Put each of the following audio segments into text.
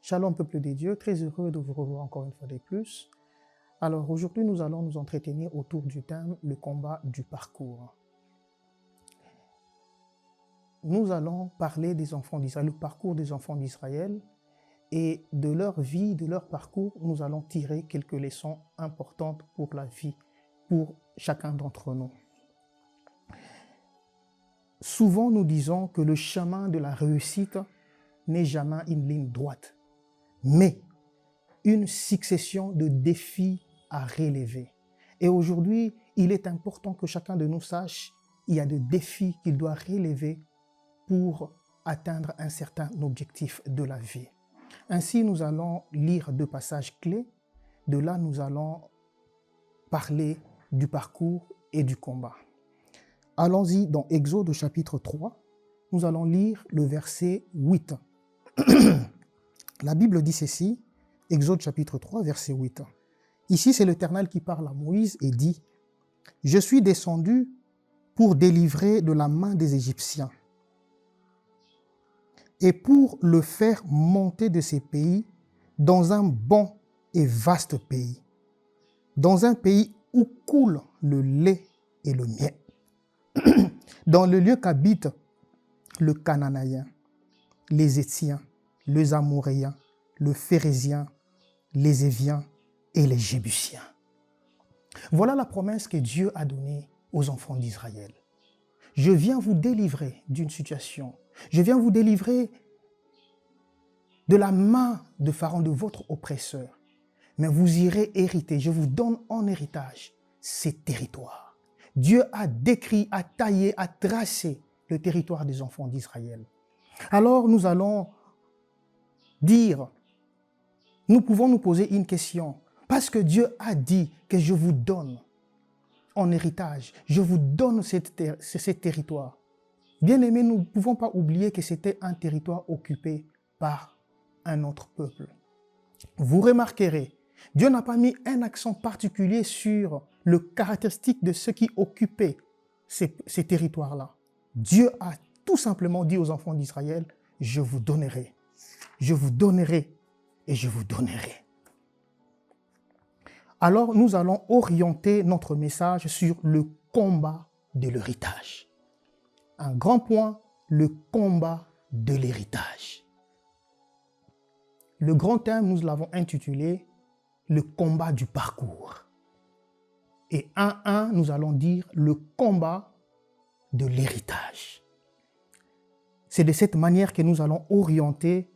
Shalom peuple de Dieu, très heureux de vous revoir encore une fois de plus. Alors aujourd'hui nous allons nous entretenir autour du thème le combat du parcours. Nous allons parler des enfants d'Israël, le parcours des enfants d'Israël et de leur vie, de leur parcours, nous allons tirer quelques leçons importantes pour la vie, pour chacun d'entre nous. Souvent nous disons que le chemin de la réussite n'est jamais une ligne droite, mais une succession de défis à relever. Et aujourd'hui, il est important que chacun de nous sache qu'il y a des défis qu'il doit relever pour atteindre un certain objectif de la vie. Ainsi, nous allons lire deux passages clés. De là, nous allons parler du parcours et du combat. Allons-y dans Exode chapitre 3. Nous allons lire le verset 8. La Bible dit ceci, Exode chapitre 3, verset 8. Ici, c'est l'Éternel qui parle à Moïse et dit « Je suis descendu pour délivrer de la main des Égyptiens et pour le faire monter de ces pays dans un bon et vaste pays, dans un pays où coule le lait et le miel, dans le lieu qu'habitent le Cananéen, les Étiens, les Amoréens, le Phérézien, les Éviens et les Jébusiens. » Voilà la promesse que Dieu a donnée aux enfants d'Israël. Je viens vous délivrer d'une situation. Je viens vous délivrer de la main de Pharaon, de votre oppresseur. Mais vous irez hériter. Je vous donne en héritage ces territoires. Dieu a décrit, a taillé, a tracé le territoire des enfants d'Israël. Alors nous allons dire, nous pouvons nous poser une question. Parce que Dieu a dit que je vous donne en héritage, je vous donne ces territoires. Bien aimés, nous ne pouvons pas oublier que c'était un territoire occupé par un autre peuple. Vous remarquerez, Dieu n'a pas mis un accent particulier sur le caractéristique de ceux qui occupaient ces territoires-là. Dieu a tout simplement dit aux enfants d'Israël, je vous donnerai et je vous donnerai. Alors nous allons orienter notre message sur le combat de l'héritage. Un grand point, le combat de l'héritage. Le grand thème, nous l'avons intitulé le combat du parcours. Et 1.1, nous allons dire le combat de l'héritage. C'est de cette manière que nous allons orienter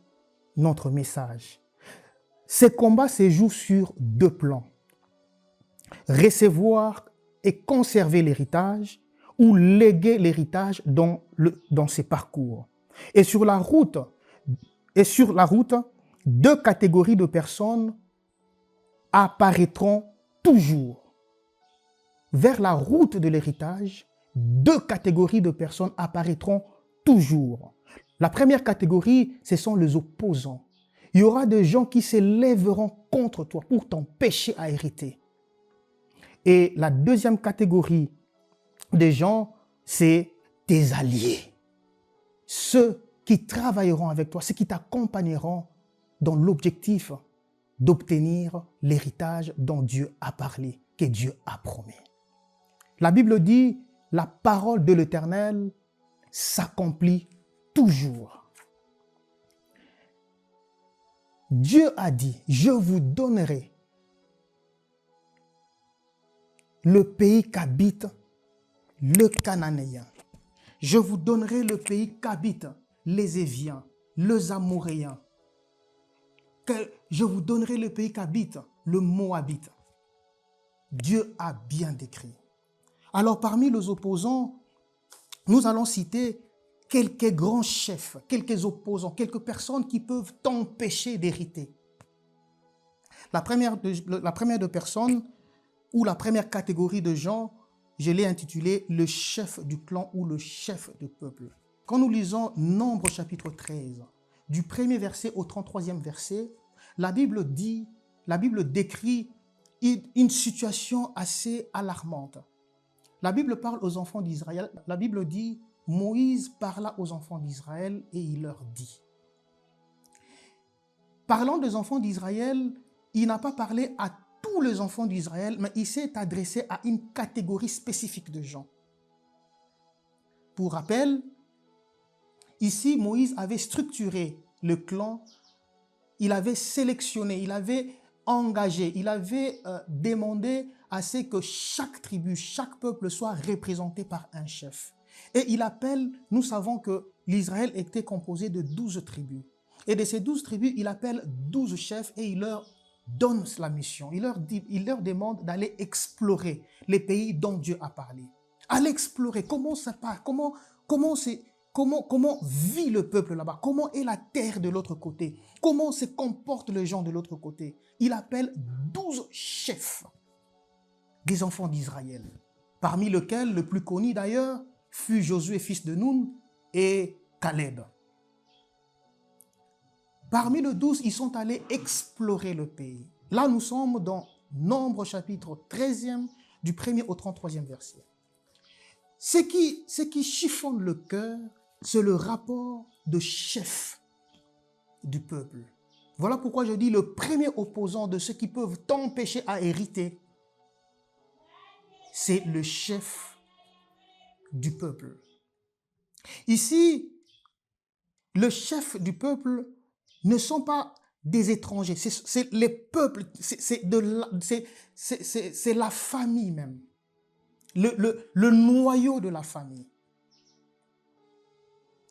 notre message. Ce combat se joue sur deux plans. Recevoir et conserver l'héritage ou léguer l'héritage dans ces parcours. Et sur la route, deux catégories de personnes apparaîtront toujours. Vers la route de l'héritage, deux catégories de personnes apparaîtront toujours. La première catégorie, ce sont les opposants. Il y aura des gens qui se lèveront contre toi pour t'empêcher à hériter. Et la deuxième catégorie des gens, c'est tes alliés. Ceux qui travailleront avec toi, ceux qui t'accompagneront dans l'objectif d'obtenir l'héritage dont Dieu a parlé, que Dieu a promis. La Bible dit, la parole de l'Éternel s'accomplit toujours. Dieu a dit, je vous donnerai le pays qu'habite le Cananéen. Je vous donnerai le pays qu'habitent les Éviens, les Amoréens. Je vous donnerai le pays qu'habite le Moabite. Dieu a bien décrit. Alors parmi les opposants, nous allons citer quelques grands chefs, quelques opposants, quelques personnes qui peuvent t'empêcher d'hériter. La première de personnes, ou la première catégorie de gens, je l'ai intitulé le chef du clan ou le chef du peuple. Quand nous lisons Nombre chapitre 13, du 1er verset au 33e verset, la Bible décrit une situation assez alarmante. La Bible parle aux enfants d'Israël, la Bible dit, Moïse parla aux enfants d'Israël et il leur dit, parlant des enfants d'Israël, il n'a pas parlé à tous les enfants d'Israël, mais il s'est adressé à une catégorie spécifique de gens. Pour rappel, ici, Moïse avait structuré le clan, il avait sélectionné, il avait engagé, il avait demandé à ce que chaque tribu, chaque peuple soit représenté par un chef. Et il appelle, nous savons que l'Israël était composé de 12 tribus. Et de ces 12 tribus, il appelle 12 chefs et il leur donne la mission. Il leur demande d'aller explorer les pays dont Dieu a parlé. Aller explorer comment ça passe, comment vit le peuple là-bas, comment est la terre de l'autre côté, comment se comportent les gens de l'autre côté. Il appelle 12 chefs des enfants d'Israël, parmi lesquels le plus connu d'ailleurs fut Josué, fils de Nun, et Caleb. Parmi les 12, ils sont allés explorer le pays. Là, nous sommes dans Nombre chapitre 13e, du 1er au 33e verset. Ce qui chiffonne le cœur, c'est le rapport de chef du peuple. Voilà pourquoi je dis le premier opposant de ceux qui peuvent t'empêcher à hériter, c'est le chef du peuple. Ici, le chef du peuple ne sont pas des étrangers, c'est les peuples, c'est la famille même, le noyau de la famille.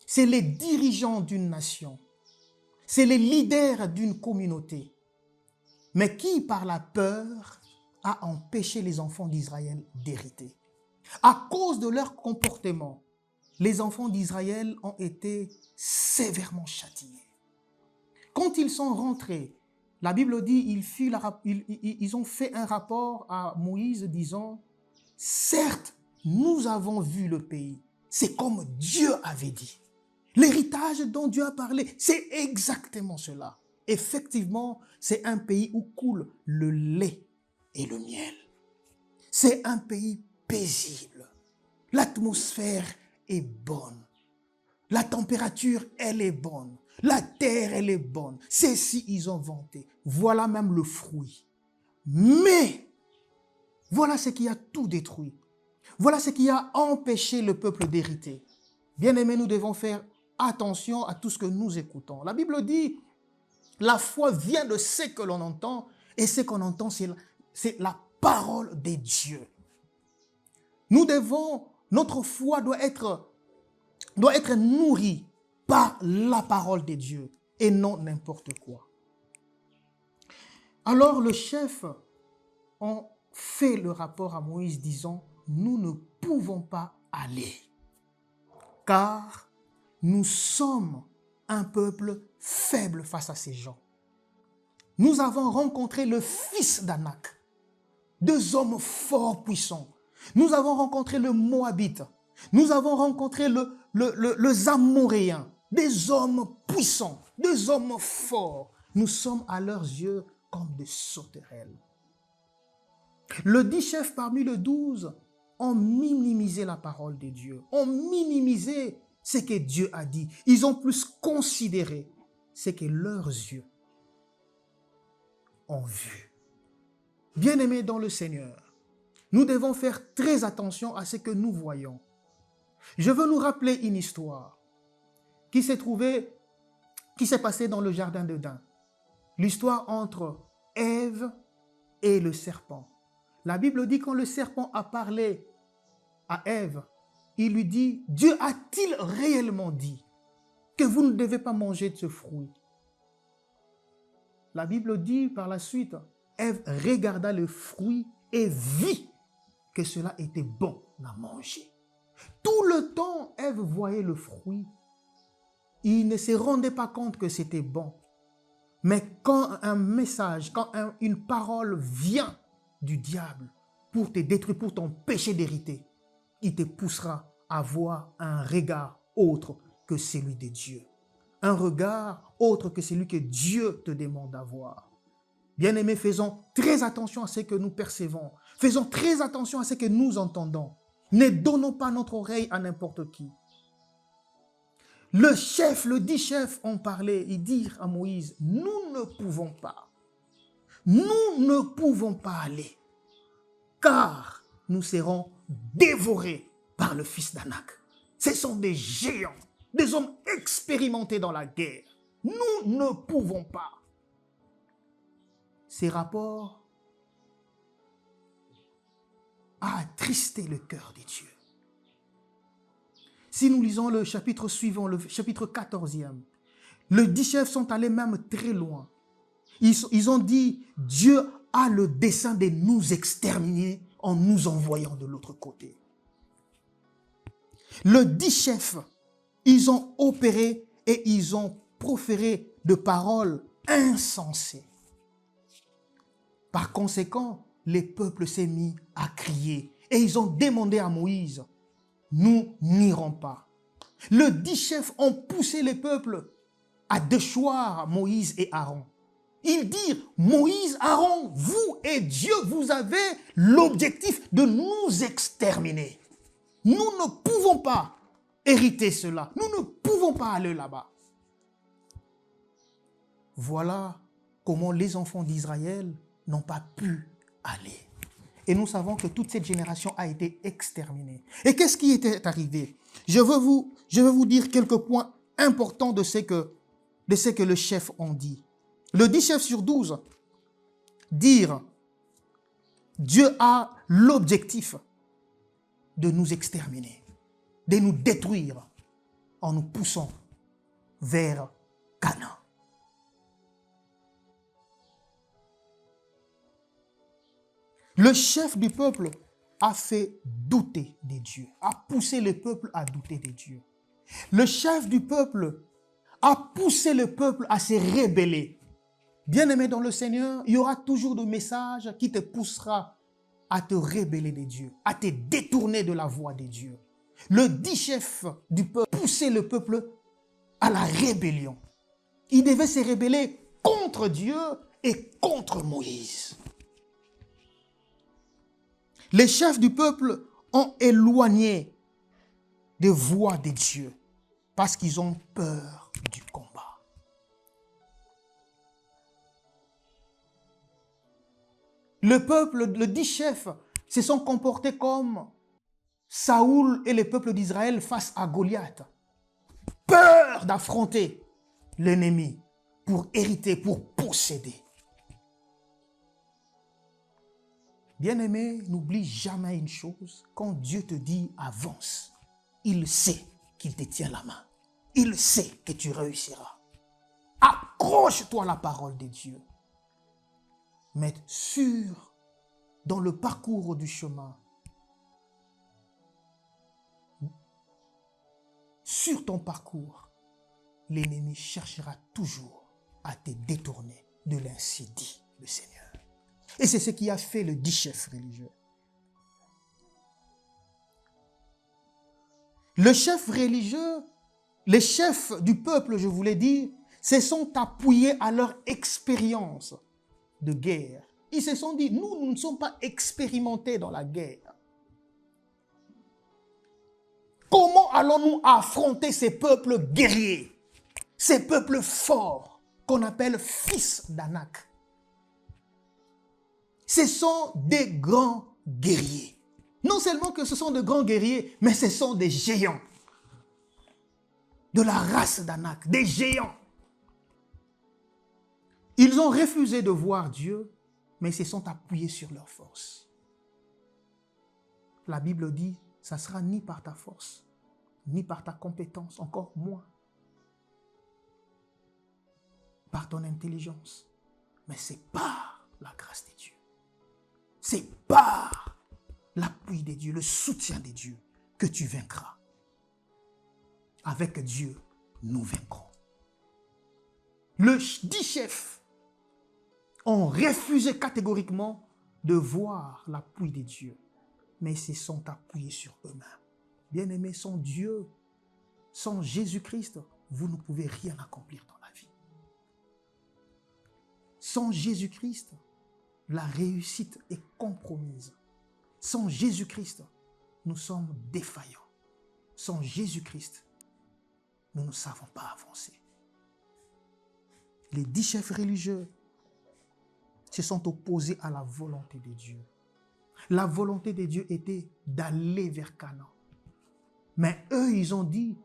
C'est les dirigeants d'une nation, c'est les leaders d'une communauté, mais qui, par la peur, a empêché les enfants d'Israël d'hériter. À cause de leur comportement, les enfants d'Israël ont été sévèrement châtiés. Quand ils sont rentrés, la Bible dit ils ont fait un rapport à Moïse disant « Certes, nous avons vu le pays, c'est comme Dieu avait dit. L'héritage dont Dieu a parlé, c'est exactement cela. Effectivement, c'est un pays où coule le lait et le miel. C'est un pays paisible. L'atmosphère est bonne. La température, elle est bonne. La terre, elle est bonne. Ceci, ils ont vanté. Voilà même le fruit. Mais, voilà ce qui a tout détruit. Voilà ce qui a empêché le peuple d'hériter. Bien-aimés, nous devons faire attention à tout ce que nous écoutons. La Bible dit, la foi vient de ce que l'on entend, et ce qu'on entend, c'est la parole de Dieu. Notre foi doit être nourrie par la parole de Dieu et non n'importe quoi. Alors le chef a fait le rapport à Moïse disant, nous ne pouvons pas aller car nous sommes un peuple faible face à ces gens. Nous avons rencontré le fils d'Anak, deux hommes forts puissants. Nous avons rencontré le Moabite. Nous avons rencontré le Amoréen, des hommes puissants, des hommes forts. Nous sommes à leurs yeux comme des sauterelles. Les 10 chefs parmi les 12 ont minimisé la parole de Dieu, ont minimisé ce que Dieu a dit. Ils ont plus considéré ce que leurs yeux ont vu. Bien-aimés dans le Seigneur, nous devons faire très attention à ce que nous voyons. Je veux nous rappeler une histoire qui s'est passée dans le jardin d'Éden. L'histoire entre Ève et le serpent. La Bible dit quand le serpent a parlé à Ève, il lui dit, Dieu a-t-il réellement dit que vous ne devez pas manger de ce fruit? La Bible dit par la suite, Ève regarda le fruit et vit que cela était bon à manger. Tout le temps, Ève voyait le fruit. Il ne se rendait pas compte que c'était bon. Mais quand un message, quand une parole vient du diable pour te détruire, pour t'empêcher d'hériter, il te poussera à avoir un regard autre que celui de Dieu. Un regard autre que celui que Dieu te demande d'avoir. Bien-aimés, faisons très attention à ce que nous percevons. Faisons très attention à ce que nous entendons. Ne donnons pas notre oreille à n'importe qui. Le chef, le dit chef, ont parlé, ils dirent à Moïse, nous ne pouvons pas aller, car nous serons dévorés par le fils d'Anak. Ce sont des géants, des hommes expérimentés dans la guerre. Nous ne pouvons pas. Ces rapports ont attristé le cœur des dieux. Si nous lisons le chapitre suivant, le chapitre 14e, les 10 chefs sont allés même très loin. Ils ont dit, Dieu a le dessein de nous exterminer en nous envoyant de l'autre côté. Les 10 chefs, ils ont opéré et ils ont proféré de paroles insensées. Par conséquent, les peuples s'est mis à crier et ils ont demandé à Moïse, nous n'irons pas. Les 10 chefs ont poussé les peuples à déchoir Moïse et Aaron. Ils dirent, Moïse, Aaron, vous et Dieu, vous avez l'objectif de nous exterminer. Nous ne pouvons pas hériter cela. Nous ne pouvons pas aller là-bas. Voilà comment les enfants d'Israël n'ont pas pu aller. Et nous savons que toute cette génération a été exterminée. Et qu'est-ce qui était arrivé? Je veux vous dire quelques points importants de ce que les chefs ont dit. Le 10 chefs sur 12 dirent, Dieu a l'objectif de nous exterminer, de nous détruire en nous poussant vers Canaan. Le chef du peuple a fait douter des dieux, a poussé le peuple à douter des dieux. Le chef du peuple a poussé le peuple à se rebeller. Bien-aimé dans le Seigneur, il y aura toujours des messages qui te poussera à te rebeller des dieux, à te détourner de la voie des dieux. Le 10 chefs du peuple poussaient le peuple à la rébellion. Il devait se rebeller contre Dieu et contre Moïse. Les chefs du peuple ont éloigné des voies de Dieu parce qu'ils ont peur du combat. Le peuple, les 10 chefs, se sont comportés comme Saoul et le peuple d'Israël face à Goliath. Peur d'affronter l'ennemi pour hériter, pour posséder. Bien-aimé, n'oublie jamais une chose. Quand Dieu te dit avance, il sait qu'il te tient la main. Il sait que tu réussiras. Accroche-toi à la parole de Dieu. Mais dans le parcours du chemin, sur ton parcours, l'ennemi cherchera toujours à te détourner de l'ainsi dit le Seigneur. Et c'est ce qui a fait le 10 chefs religieux. Le chef religieux, les chefs du peuple, je voulais dire, se sont appuyés à leur expérience de guerre. Ils se sont dit, nous ne sommes pas expérimentés dans la guerre. Comment allons-nous affronter ces peuples guerriers, ces peuples forts qu'on appelle fils d'Anak? Ce sont des grands guerriers. Non seulement que ce sont de grands guerriers, mais ce sont des géants. De la race d'Anak, des géants. Ils ont refusé de voir Dieu, mais ils se sont appuyés sur leur force. La Bible dit, ça ne sera ni par ta force, ni par ta compétence, encore moins par ton intelligence, mais c'est par la grâce de Dieu. C'est par l'appui de Dieu, le soutien de Dieu que tu vaincras. Avec Dieu, nous vaincrons. Les 10 chefs ont refusé catégoriquement de voir l'appui de Dieu, mais ils se sont appuyés sur eux-mêmes. Bien-aimés, sans Dieu, sans Jésus-Christ, vous ne pouvez rien accomplir dans la vie. Sans Jésus-Christ, la réussite est compromise. Sans Jésus-Christ, nous sommes défaillants. Sans Jésus-Christ, nous ne savons pas avancer. Les 10 chefs religieux se sont opposés à la volonté de Dieu. La volonté de Dieu était d'aller vers Canaan. Mais eux, ils ont dit,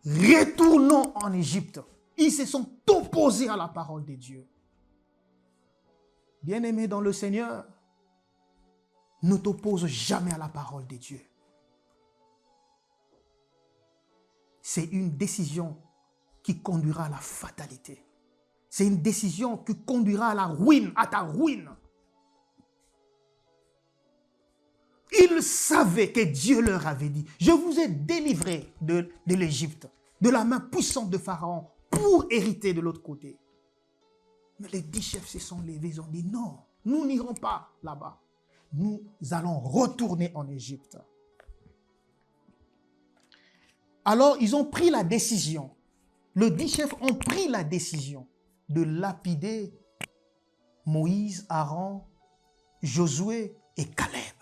retournons en Égypte. Ils se sont opposés à la parole de Dieu. Bien-aimés dans le Seigneur, ne t'oppose jamais à la parole de Dieu. C'est une décision qui conduira à la fatalité. C'est une décision qui conduira à la ruine, à ta ruine. Ils savaient que Dieu leur avait dit, je vous ai délivré de l'Égypte, de la main puissante de Pharaon, pour hériter de l'autre côté. Mais les 10 chefs se sont levés, ils ont dit, non, nous n'irons pas là-bas. Nous allons retourner en Égypte. Alors, ils ont pris la décision. Les 10 chefs ont pris la décision de lapider Moïse, Aaron, Josué et Caleb.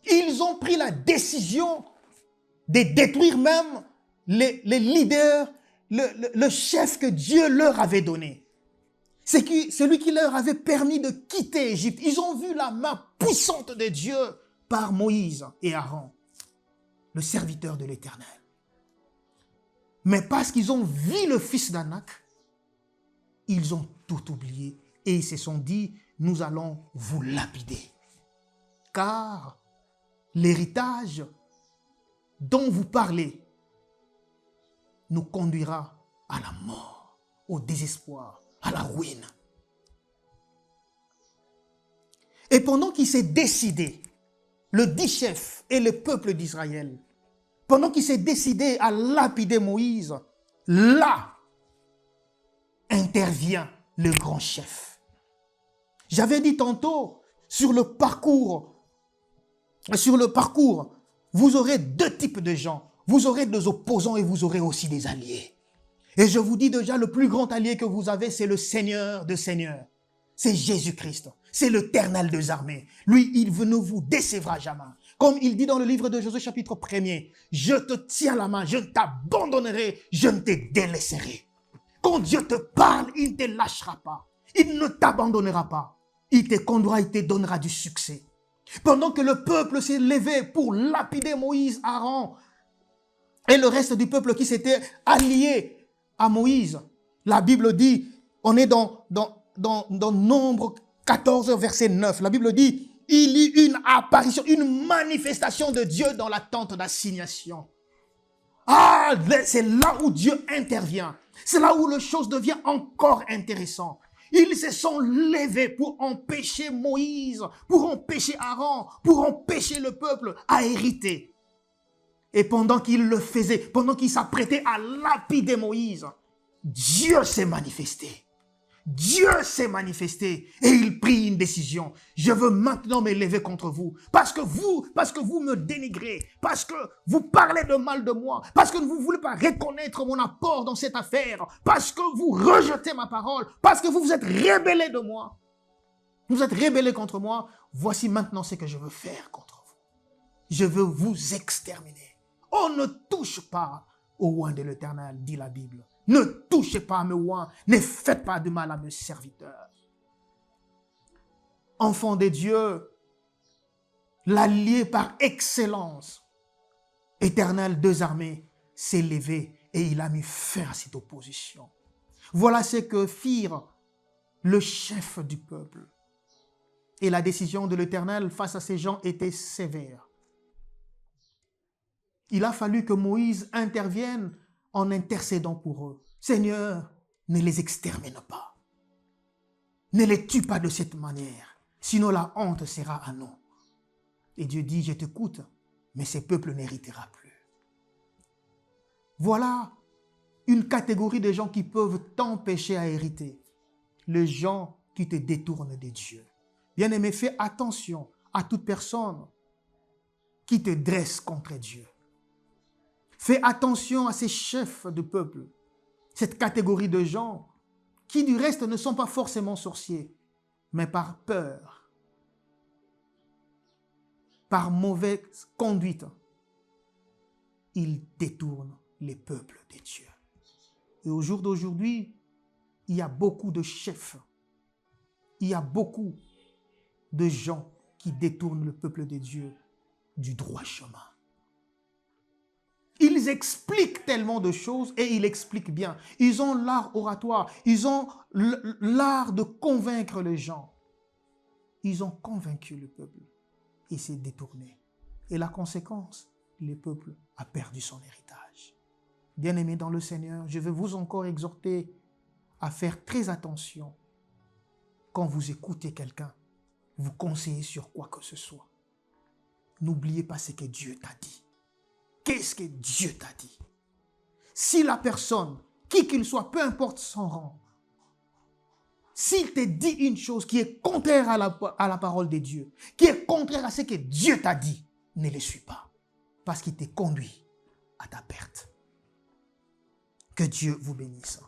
Ils ont pris la décision de détruire même les leaders, le chef que Dieu leur avait donné. C'est celui qui leur avait permis de quitter l'Égypte. Ils ont vu la main puissante de Dieu par Moïse et Aaron, le serviteur de l'Éternel. Mais parce qu'ils ont vu le fils d'Anak, ils ont tout oublié et ils se sont dit, nous allons vous lapider. Car l'héritage dont vous parlez nous conduira à la mort, au désespoir, à la ruine. Et pendant qu'il s'est décidé, le 10 chefs et le peuple d'Israël, pendant qu'il s'est décidé à lapider Moïse, là intervient le grand chef. J'avais dit tantôt, sur le parcours, vous aurez 2 types de gens. Vous aurez des opposants et vous aurez aussi des alliés. Et je vous dis déjà, le plus grand allié que vous avez, c'est le Seigneur de Seigneurs. C'est Jésus-Christ. C'est l'Éternel des armées. Lui, il ne vous décevra jamais. Comme il dit dans le livre de Josué, chapitre 1er, je te tiens la main, je ne t'abandonnerai, je ne te délaisserai. Quand Dieu te parle, il ne te lâchera pas. Il ne t'abandonnera pas. Il te conduira, il te donnera du succès. Pendant que le peuple s'est levé pour lapider Moïse, Aaron et le reste du peuple qui s'était allié à Moïse, la Bible dit, on est dans Nombre 14, verset 9, la Bible dit, il y eut une apparition, une manifestation de Dieu dans la tente d'assignation. Ah, c'est là où Dieu intervient. C'est là où les choses deviennent encore intéressantes. Ils se sont levés pour empêcher Moïse, pour empêcher Aaron, pour empêcher le peuple à hériter. Et pendant qu'ils le faisaient, pendant qu'ils s'apprêtaient à lapider Moïse, Dieu s'est manifesté. Dieu s'est manifesté et il prit une décision. Je veux maintenant me lever contre vous parce que vous me dénigrez, parce que vous parlez de mal de moi, parce que vous ne voulez pas reconnaître mon apport dans cette affaire, parce que vous rejetez ma parole, parce que vous vous êtes rebellés de moi. Vous êtes rebellés contre moi. Voici maintenant ce que je veux faire contre vous. Je veux vous exterminer. On ne touche pas au oint de l'Éternel, dit la Bible. Ne touchez pas à mes oints, ne faites pas de mal à mes serviteurs. Enfant de Dieu, l'allié par excellence, Éternel des armées, s'est levé et il a mis fin à cette opposition. Voilà ce que firent le chef du peuple. Et la décision de l'Éternel face à ces gens était sévère. Il a fallu que Moïse intervienne en intercédant pour eux. Seigneur, ne les extermine pas. Ne les tue pas de cette manière, sinon la honte sera à nous. Et Dieu dit, je t'écoute, mais ce peuple n'héritera plus. Voilà une catégorie de gens qui peuvent t'empêcher à hériter. Les gens qui te détournent de Dieu. Bien-aimé, fais attention à toute personne qui te dresse contre Dieu. Fais attention à ces chefs de peuple, cette catégorie de gens qui du reste ne sont pas forcément sorciers, mais par peur, par mauvaise conduite, ils détournent les peuples de Dieu. Et au jour d'aujourd'hui, il y a beaucoup de chefs, il y a beaucoup de gens qui détournent le peuple de Dieu du droit chemin. Ils expliquent tellement de choses et ils expliquent bien. Ils ont l'art oratoire, ils ont l'art de convaincre les gens. Ils ont convaincu le peuple et s'est détourné. Et la conséquence, le peuple a perdu son héritage. Bien-aimés dans le Seigneur, je vais vous encore exhorter à faire très attention quand vous écoutez quelqu'un, vous conseillez sur quoi que ce soit. N'oubliez pas ce que Dieu t'a dit. Qu'est-ce que Dieu t'a dit? Si la personne, qui qu'il soit, peu importe son rang, s'il te dit une chose qui est contraire à la parole de Dieu, qui est contraire à ce que Dieu t'a dit, ne le suis pas, parce qu'il te conduit à ta perte. Que Dieu vous bénisse.